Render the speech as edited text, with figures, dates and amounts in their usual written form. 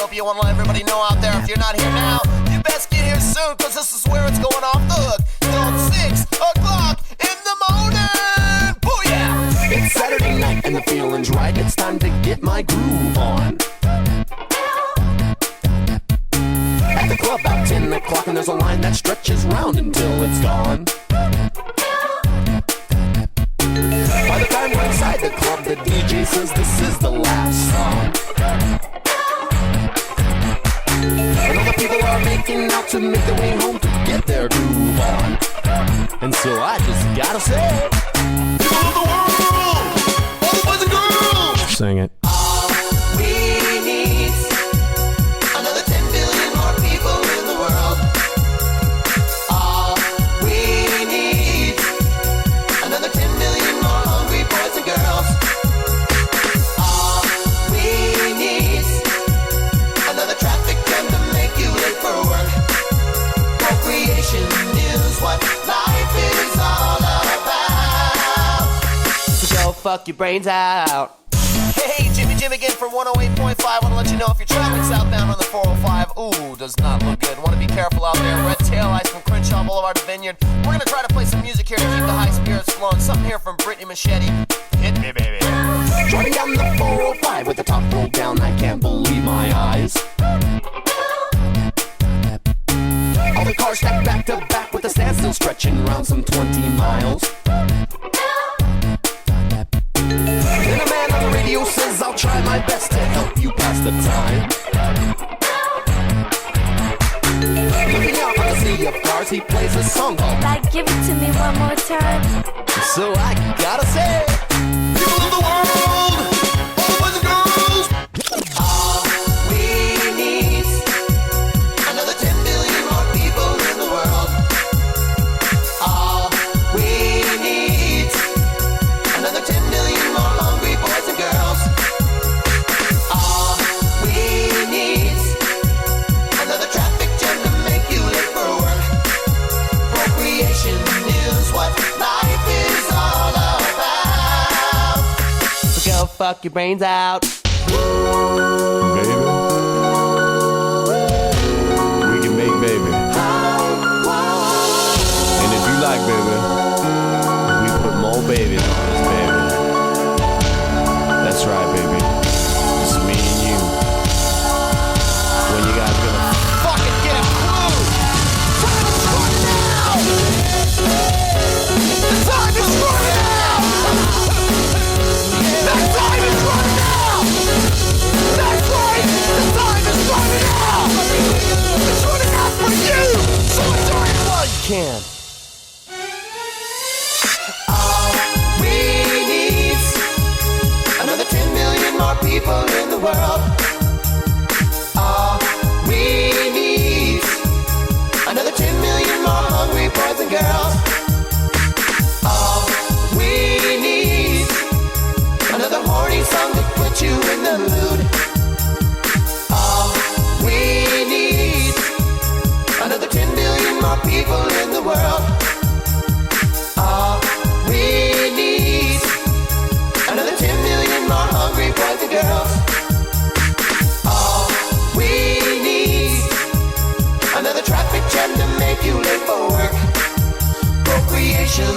Ethiopia. You wanna let everybody know out there, if you're not here now, you best get here soon, cause this is where it's going off the hook. Till 6 o'clock in the morning. Booyah! It's Saturday night and the feeling's right. It's time to get my groove on. At the club about 10 o'clock and there's a line that stretches round until it's gone. By the time we're inside the club, the DJ says this is the last song. And all the people are making out to make their way home to get their groove on. And so I just gotta say, people of the world, all the boys and girls, sing it. All we need, another 10 billion more people in the world. All we need, another 10 million more hungry boys and girls. All we need, another traffic jam to make you late for work. Procreation is what life is all about. So go fuck your brains out. Hey, Jim again for 108.5. Want to let you know if you're traveling southbound on the 405, ooh, does not look good. Want to be careful out there. Red Tail Ice from Crenshaw Boulevard to Vineyard. We're going to try to play some music here to keep the high spirits flowing. Something here from Brittany Machete. Hit me, baby. Driving down the 405 with the top rolled down, I can't believe my eyes. All the cars stacked back to back with the standstill stretching around some 20 miles. Then a man on the radio says, I'll try my best to help you pass the time. Looking out on the sea of cars, he plays a song called Like, give it to me one more time. So I gotta say, people of the world, all the boys and girls, All we need, another 10 billion more people in the world. All we need, another 10 million more hungry boys and girls. All we need, another traffic jam to make you late for work. Procreation is what life is all about. So go fuck your brains out. Baby, we can make baby. And if you like baby, we put more babies on us, baby. That's right, baby. It's me and you. When you guys gonna Fucking get a clue! Time is running out! The time is running out! The time is running out! That's right! The time is running out! It's running out for you! So do it while you can! All we need, another 10 million more people in the world. All we need, another 10 million more hungry boys and girls. All we need, another horny song to put you in the mood. All we need, another 10 billion more people in the world. All we need, another 10 million more hungry boys and girls. All we need, another traffic jam to make you late for work. Procreation